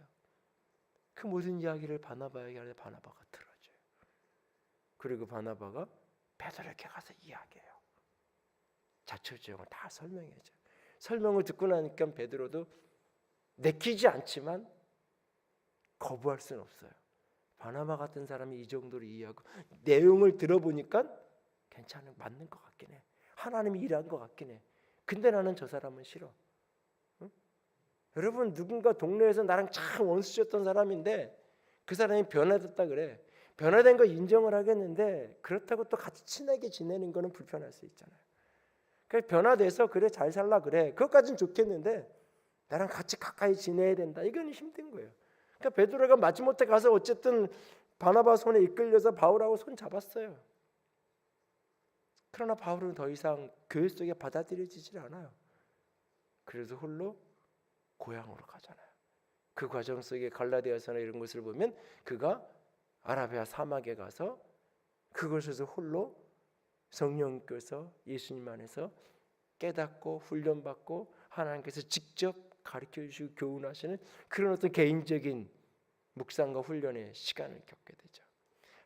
그 모든 이야기를 바나바에게 하는데 바나바가 들어줘요. 그리고 바나바가 베드로에게 가서 이야기해요. 자초지종을 다 설명해줘요. 설명을 듣고 나니까 베드로도 내키지 않지만 거부할 수는 없어요. 바나바 같은 사람이 이 정도로 이해하고 내용을 들어보니까 괜찮은 맞는 것 같긴 해. 하나님이 일한 것 같긴 해. 근데 나는 저 사람은 싫어. 응? 여러분 누군가 동네에서 나랑 참 원수였던 사람인데 그 사람이 변화됐다 그래. 변화된 거 인정을 하겠는데 그렇다고 또 같이 친하게 지내는 거는 불편할 수 있잖아요. 그래서 변화돼서 그래 잘 살라 그래. 그것까지는 좋겠는데 나랑 같이 가까이 지내야 된다. 이건 힘든 거예요. 그러니까 베드로가 마지못해 가서 어쨌든 바나바 손에 이끌려서 바울하고 손 잡았어요. 그러나 바울은 더 이상 교회 속에 받아들여지질 않아요. 그래서 홀로 고향으로 가잖아요. 그 과정 속에 갈라디아서나 이런 것을 보면 그가 아라비아 사막에 가서 그곳에서 홀로 성령께서 예수님 안에서 깨닫고 훈련받고 하나님께서 직접 가르쳐주시고 교훈하시는 그런 어떤 개인적인 묵상과 훈련의 시간을 겪게 되죠.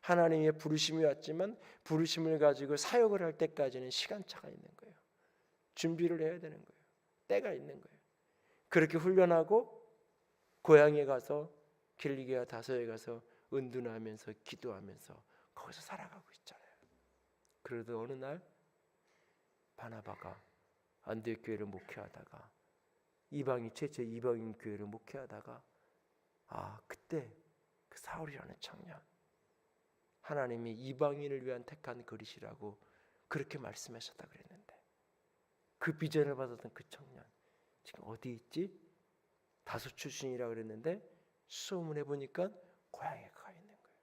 하나님의 부르심이 왔지만 부르심을 가지고 사역을 할 때까지는 시간차가 있는 거예요. 준비를 해야 되는 거예요. 때가 있는 거예요. 그렇게 훈련하고 고향에 가서 길리기아 다소에 가서 은둔하면서 기도하면서 거기서 살아가고 있잖아요. 그래도 어느 날 바나바가 안디옥 교회를 목회하다가 최초 이방인 교회를 목회하다가 그때 그 사울이라는 청년 하나님이 이방인을 위한 택한 그릇이라고 그렇게 말씀하셨다 그랬는데 그 비전을 받았던 그 청년 지금 어디 있지? 다소 출신이라 그랬는데 수소문해 보니까 고향에 가 있는 거예요.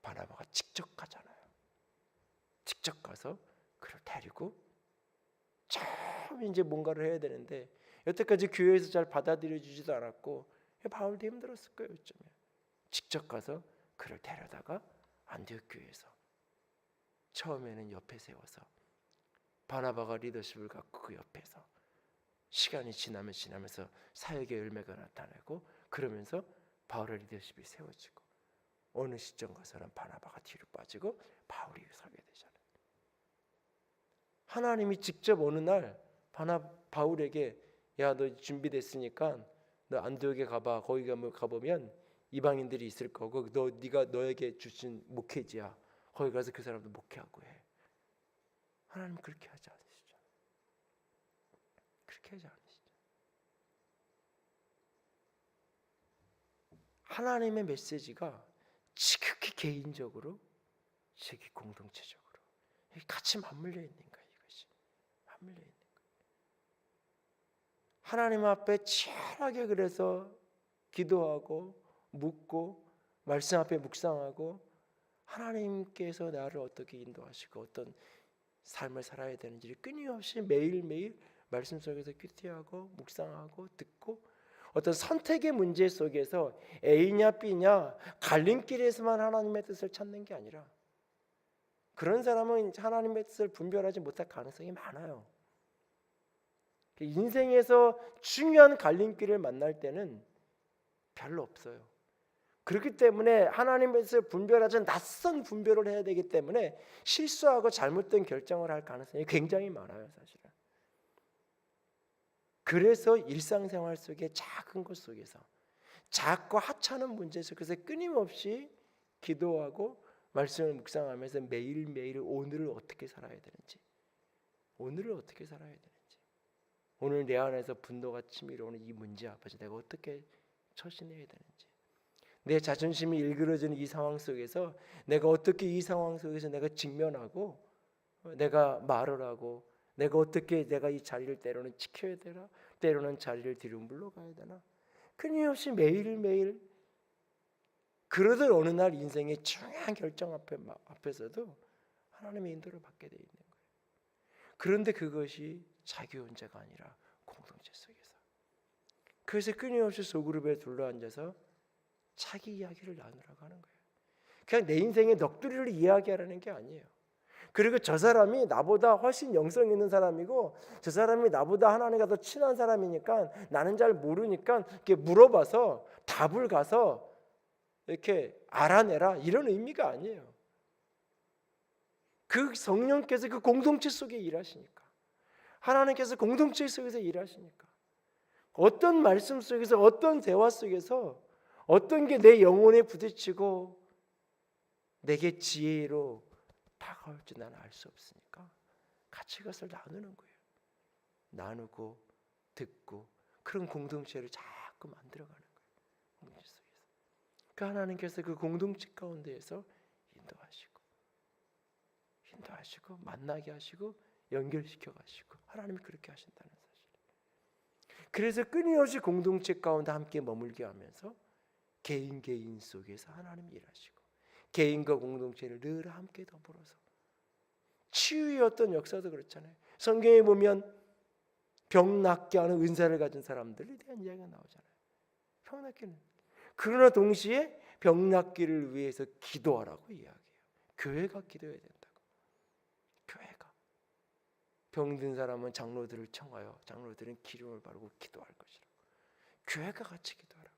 바나바가 직접 가잖아요. 직접 가서 그를 데리고 처음 이제 뭔가를 해야 되는데 여태까지 교회에서 잘 받아들여 주지도 않았고 바울도 힘들었을 거예요. 요즘에 직접 가서 그를 데려다가 안디옥 교회에서 처음에는 옆에 세워서 바나바가 리더십을 갖고 그 옆에서 시간이 지나면서 사역의 열매가 나타나고 그러면서 바울의 리더십이 세워지고 어느 시점 가서는 바나바가 뒤로 빠지고 바울이 서게 되잖아요. 하나님이 직접 어느 날 바울에게 야 너 준비됐으니까 너 안디옥에 가봐. 거기 가보면 이방인들이 있을 거고 네가 너에게 주신 목회지야. 거기 가서 그 사람도 목회하고 해. 하나님 그렇게 하지 않으시죠. 그렇게 하지 않으시죠. 하나님의 메시지가 지극히 개인적으로 지극히 공동체적으로 같이 맞물려 있는 거예요. 이것이 맞물려 있는 거예요. 하나님 앞에 치열하게 그래서 기도하고 묻고 말씀 앞에 묵상하고 하나님께서 나를 어떻게 인도하시고 어떤 삶을 살아야 되는지를 끊임없이 매일매일 말씀 속에서 큐티하고 묵상하고 듣고 어떤 선택의 문제 속에서 A냐 B냐 갈림길에서만 하나님의 뜻을 찾는 게 아니라 그런 사람은 하나님의 뜻을 분별하지 못할 가능성이 많아요. 인생에서 중요한 갈림길을 만날 때는 별로 없어요. 그렇기 때문에 하나님의 뜻을 분별하지 낯선 분별을 해야 되기 때문에 실수하고 잘못된 결정을 할 가능성이 굉장히 많아요. 사실은. 그래서 일상생활 속에 작은 것 속에서 작고 하찮은 문제 속에서 끊임없이 기도하고 말씀을 묵상하면서 매일매일 오늘을 어떻게 살아야 되는지, 오늘을 어떻게 살아야 되는지, 오늘 내 안에서 분노가 치밀어 오는 이 문제 앞에서 내가 어떻게 처신해야 되는지, 내 자존심이 일그러지는 이 상황 속에서 내가 어떻게 이 상황 속에서 내가 직면하고 내가 말을 하고 내가 어떻게 내가 이 자리를 때로는 지켜야 되나, 때로는 자리를 뒤로 물러가야 되나, 끊임없이 매일매일 그러던 어느 날 인생의 중요한 결정 앞에서도 하나님의 인도를 받게 돼 있는 거예요. 그런데 그것이 자기 혼자가 아니라 공동체 속에서, 그래서 끊임없이 소그룹에 둘러앉아서 자기 이야기를 나누라고 하는 거예요. 그냥 내 인생의 넋두리를 이야기하라는 게 아니에요. 그리고 저 사람이 나보다 훨씬 영성 있는 사람이고 저 사람이 나보다 하나님과 더 친한 사람이니까 나는 잘 모르니까 이렇게 물어봐서 답을 가서 이렇게 알아내라, 이런 의미가 아니에요. 그 성령께서 그 공동체 속에 일하시니까, 하나님께서 공동체 속에서 일하시니까, 어떤 말씀 속에서 어떤 대화 속에서 어떤 게 내 영혼에 부딪히고 내게 지혜로 다가올지 나는 알 수 없으니까 같이 그것을 나누는 거예요. 나누고 듣고 그런 공동체를 자꾸 만들어가는 거예요. 공동체 속에서. 그 하나님께서 그 공동체 가운데에서 인도하시고 만나게 하시고 연결시켜 가시고 하나님이 그렇게 하신다는 사실. 그래서 끊임없이 공동체 가운데 함께 머물게 하면서 개인 속에서 하나님이 일하시고 개인과 공동체를 늘 함께 더불어서, 치유의 어떤 역사도 그렇잖아요. 성경에 보면 병 낫게 하는 은사를 가진 사람들에 대한 이야기가 나오잖아요. 병 낫기는. 그러나 동시에 병 낫기를 위해서 기도하라고 이야기해요. 교회가 기도해야 된다고. 교회가. 병든 사람은 장로들을 청하여 장로들은 기름을 바르고 기도할 것이라고. 교회가 같이 기도하라고.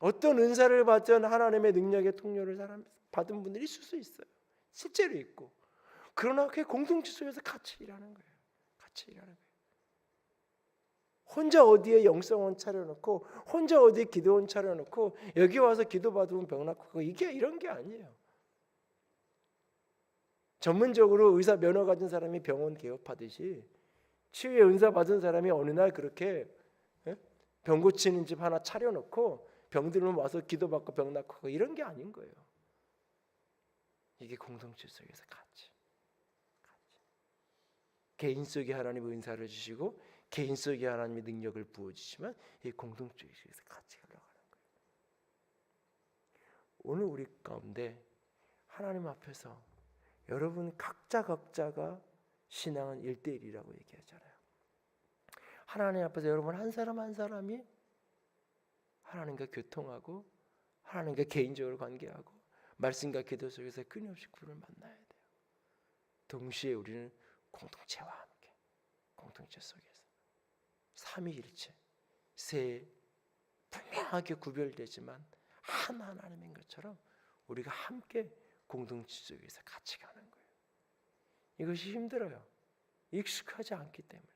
어떤 은사를 받은 하나님의 능력의 통로를 받은 분들이 있을 수 있어요. 실제로 있고. 그러나 그 공동체 속에서 같이 일하는 거예요. 같이 일하는 거예요. 혼자 어디에 영성원 차려놓고 혼자 어디에 기도원 차려놓고 여기 와서 기도받으면 병 낫고 이게 이런 게 아니에요. 전문적으로 의사 면허 가진 사람이 병원 개업하듯이 치유의 은사 받은 사람이 어느 날 그렇게 병 고치는 집 하나 차려놓고 병들면 와서 기도받고 병 낫고 이런 게 아닌 거예요. 이게 공동체 속에서 같이 개인 속에 하나님의 은사를 주시고 개인 속에 하나님의 능력을 부어주시면 이 공동체 속에서 같이 흘러가는 거예요. 오늘 우리 가운데 하나님 앞에서 여러분 각자가 신앙은 1:1이라고 얘기하잖아요. 하나님 앞에서 여러분 한 사람 한 사람이 하나님과 교통하고 하나님과 개인적으로 관계하고 말씀과 기도 속에서 끊임없이 그를 만나야 돼요. 동시에 우리는 공동체와 함께 공동체 속에서 삼위일체 세 분명하게 구별되지만 한 하나님인 것처럼 우리가 함께 공동체 속에서 같이 가는 거예요. 이것이 힘들어요. 익숙하지 않기 때문에.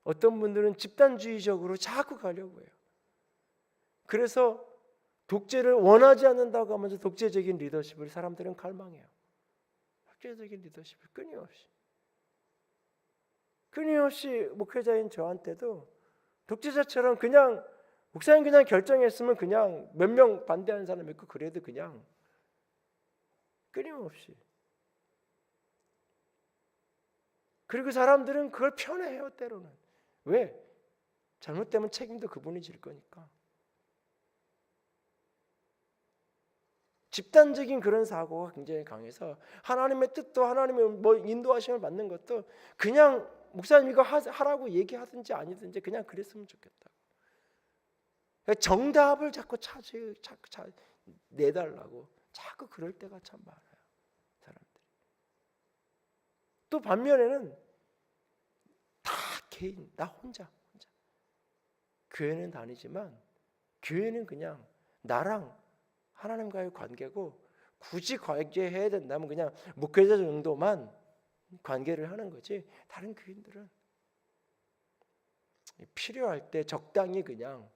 어떤 분들은 집단주의적으로 자꾸 가려고 해요. 그래서 독재를 원하지 않는다고 하면서 독재적인 리더십을 사람들은 갈망해요. 독재적인 리더십을 끊임없이 목회자인 저한테도 독재자처럼 그냥 목사님 그냥 결정했으면 그냥 몇 명 반대하는 사람 있고 그래도 그냥 끊임없이. 그리고 사람들은 그걸 편해해요. 때로는. 왜? 잘못되면 책임도 그분이 질 거니까. 집단적인 그런 사고가 굉장히 강해서 하나님의 뜻도 하나님의 인도하심을 받는 것도 그냥 목사님 이거 하라고 얘기하든지 아니든지 그냥 그랬으면 좋겠다. 정답을 자꾸 내달라고 자꾸 그럴 때가 참 많아요. 사람들이. 또 반면에는 다 개인, 나 혼자. 교회는 다니지만 교회는 그냥 나랑 하나님과의 관계고 굳이 관계해야 된다면 그냥 목회자 정도만 관계를 하는 거지 다른 교인들은 필요할 때 적당히 그냥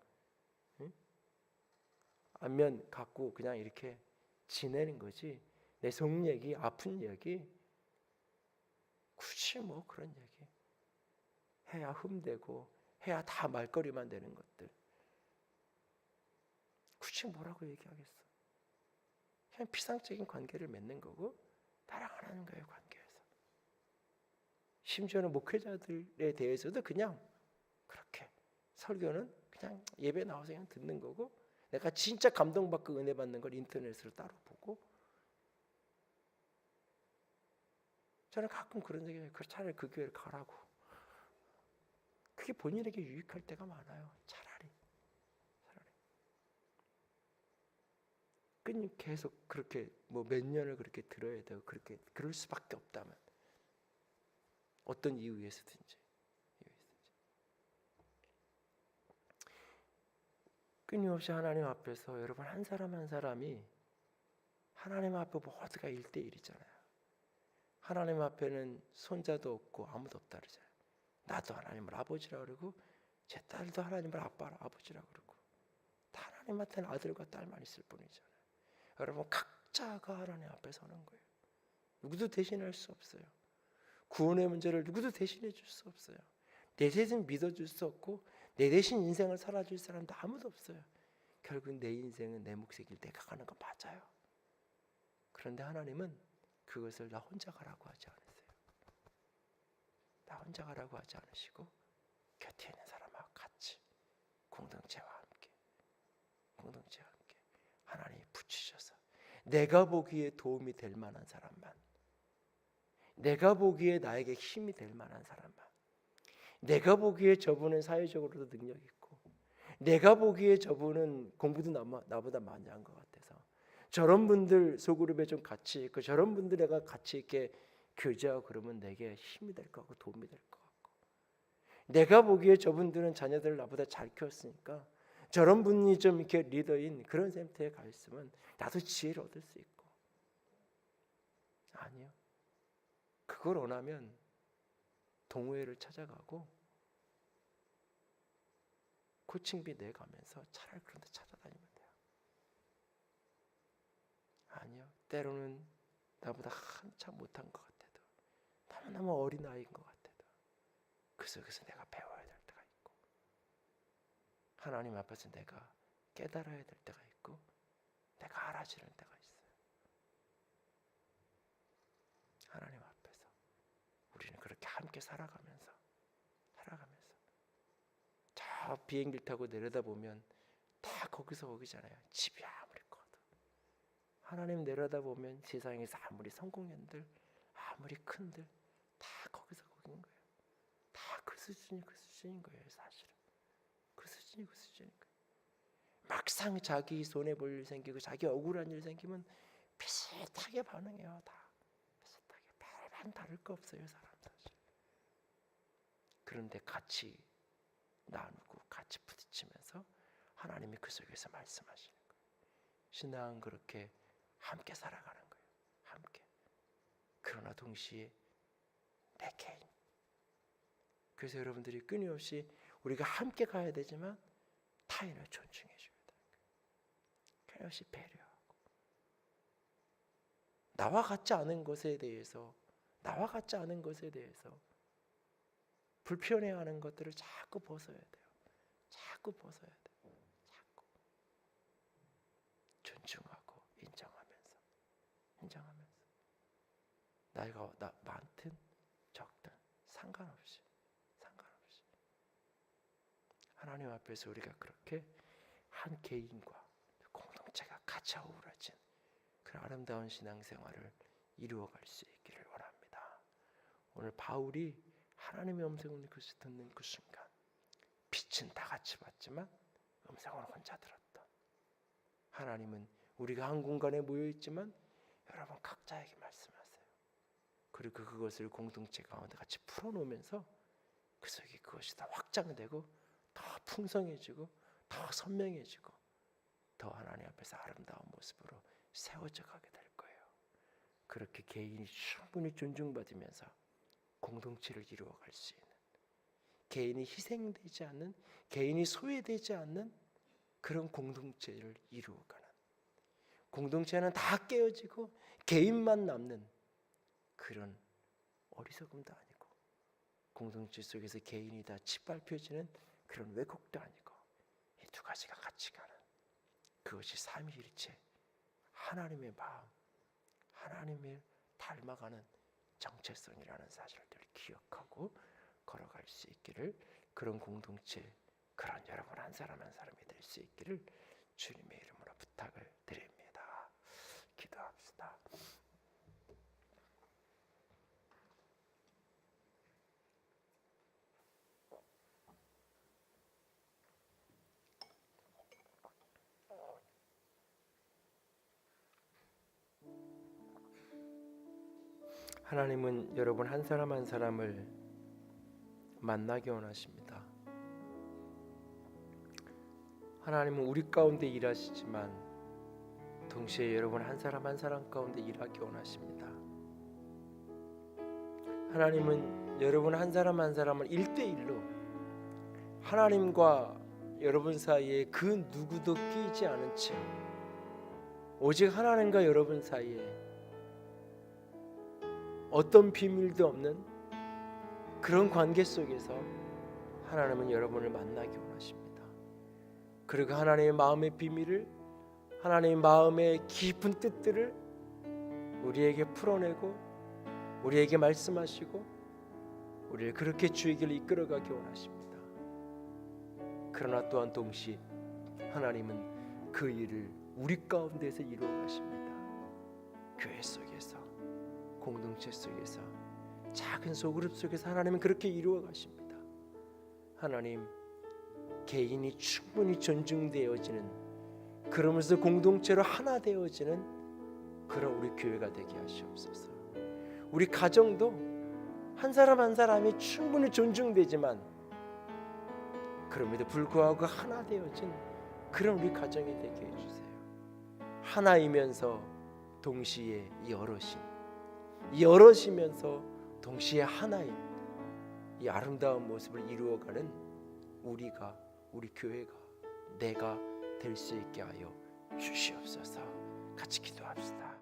안면 갖고 그냥 이렇게 지내는 거지. 내 속 얘기, 아픈 얘기 굳이 뭐 그런 얘기 해야 흠되고 해야 다 말거리만 되는 것들 굳이 뭐라고 얘기하겠어. 그냥 피상적인 관계를 맺는 거고 나랑 하나님과의 관계에서 심지어는 목회자들에 대해서도 그냥 그렇게 설교는 그냥 예배 나와서 그냥 듣는 거고 내가 진짜 감동받고 은혜 받는 걸 인터넷으로 따로 보고 저는 가끔 그런 얘기해요. 차라리 그 교회를 가라고. 그게 본인에게 유익할 때가 많아요. 차라리. 계속 그렇게 뭐 몇 년을 그렇게 들어야 되고 그렇게 그럴 수밖에 없다면 어떤 이유에서든지 끊임없이 하나님 앞에서 여러분 한 사람 한 사람이 하나님 앞에 모두가 1대1이잖아요. 하나님 앞에는 손자도 없고 아무도 없다 그러잖아요. 나도 하나님을 아버지라 그러고 제 딸도 하나님을 아버지라 그러고 다 하나님한테는 아들과 딸만 있을 뿐이잖아요. 여러분 각자가 하나님 앞에 서는 거예요. 누구도 대신할 수 없어요. 구원의 문제를 누구도 대신해 줄 수 없어요. 내 대신 믿어줄 수 없고 내 대신 인생을 살아줄 사람도 아무도 없어요. 결국 내 인생은 내 몫의 길 내가 가는 건 맞아요. 그런데 하나님은 그것을 나 혼자 가라고 하지 않으세요. 나 혼자 가라고 하지 않으시고 곁에 있는 사람과 같이 공동체와 함께 하나님이 붙이셔서 내가 보기에 도움이 될 만한 사람만, 내가 보기에 나에게 힘이 될 만한 사람만, 내가 보기에 저분은 사회적으로도 능력 있고 내가 보기에 저분은 공부도 나보다 많이 한 것 같아서 저런 분들 소그룹에 좀 같이 있고 저런 분들 내가 같이 이렇게 교제하고 그러면 내게 힘이 될 것 같고 도움이 될 것 같고 내가 보기에 저분들은 자녀들을 나보다 잘 키웠으니까 저런 분이 좀 이렇게 리더인 그런 상태에 가 있으면 나도 지혜를 얻을 수 있고 아니요. 그걸 원하면 동호회를 찾아가고 코칭비 내가면서 차라리 그런 데 찾아다니면 돼요. 아니요. 때로는 나보다 한참 못한 것 같아도 너무너무 어린아이인 것 같아도 그 속에서 내가 배워야 될 때가 있고 하나님 앞에서 내가 깨달아야 될 때가 있고 내가 알아지는 때가 있어요. 하나님 앞에서 우리는 그렇게 함께 살아가면서 저 비행기를 타고 내려다보면 다 거기서 거기잖아요. 집이 아무리 커도 하나님 내려다보면 세상에서 아무리 성공연들 아무리 큰들 다 거기서 거기인 거예요. 다 그 수준인 거예요. 사실은 그 수준인 거예요. 막상 자기 손해 볼 일 생기고 자기 억울한 일 생기면 비슷하게 반응해요. 다 비슷하게 별반 다를 거 없어요. 사람 사실. 그런데 같이 나누고 같이 부딪히면서 하나님이 그 속에서 말씀하시는 거예요. 신앙은 그렇게 함께 살아가는 거예요. 함께. 그러나 동시에 내 개인. 그래서 여러분들이 끊임없이 우리가 함께 가야 되지만 타인을 존중해 줘야 되는 거예요. 끊임없이 배려하고 나와 같지 않은 것에 대해서 불편해하는 것들을 자꾸 벗어야 돼요. 자꾸 존중하고 인정하면서 나이가 많든 적든 상관없이 하나님 앞에서 우리가 그렇게 한 개인과 공동체가 같이 어우러진 그 아름다운 신앙생활을 이루어갈 수 있기를 원합니다. 오늘 바울이 하나님의 음성을 듣는 그 순간 빛은 다 같이 봤지만 음성을 혼자 들었던 하나님은 우리가 한 공간에 모여있지만 여러분 각자에게 말씀하세요. 그리고 그것을 공동체 가운데 같이 풀어놓으면서 그 속에 그것이 더 확장되고 더 풍성해지고 더 선명해지고 더 하나님 앞에서 아름다운 모습으로 세워져 가게 될 거예요. 그렇게 개인이 충분히 존중받으면서 공동체를 이루어갈 수 있는 개인이 희생되지 않는, 개인이 소외되지 않는 그런 공동체를 이루어가는, 공동체는 다 깨어지고 개인만 남는 그런 어리석음도 아니고, 공동체 속에서 개인이 다 짓밟혀지는 그런 왜곡도 아니고, 이 두 가지가 같이 가는, 그것이 삼위일체 하나님의 마음, 하나님을 닮아가는 정체성이라는 사실들을 기억하고 걸어갈 수 있기를, 그런 공동체, 그런 여러분 한 사람 한 사람이 될 수 있기를 주님의 이름으로 부탁을 드립니다. 기도합시다. 하나님은 여러분 한 사람 한 사람을 만나기 원하십니다. 하나님은 우리 가운데 일하시지만 동시에 여러분 한 사람 한 사람 가운데 일하기 원하십니다. 하나님은 여러분 한 사람 한 사람을 1대1로 하나님과 여러분 사이에 그 누구도 끼지 않은 채 오직 하나님과 여러분 사이에 어떤 비밀도 없는 그런 관계 속에서 하나님은 여러분을 만나기 원하십니다. 그리고 하나님의 마음의 비밀을, 하나님의 마음의 깊은 뜻들을 우리에게 풀어내고 우리에게 말씀하시고 우리를 그렇게 주의 길을 이끌어가기 원하십니다. 그러나 또한 동시에 하나님은 그 일을 우리 가운데서 이루어 가십니다. 교회 속에서, 공동체 속에서, 작은 소그룹 속에서 하나님은 그렇게 이루어 가십니다. 하나님, 개인이 충분히 존중되어지는, 그러면서 공동체로 하나 되어지는 그런 우리 교회가 되게 하시옵소서. 우리 가정도 한 사람 한 사람이 충분히 존중되지만 그럼에도 불구하고 하나 되어진 그런 우리 가정이 되게 해주세요. 하나이면서 동시에 여럿이면서 동시에 하나인 이 아름다운 모습을 이루어가는 우리가, 우리 교회가, 내가 될 수 있게 하여 주시옵소서. 같이 기도합시다.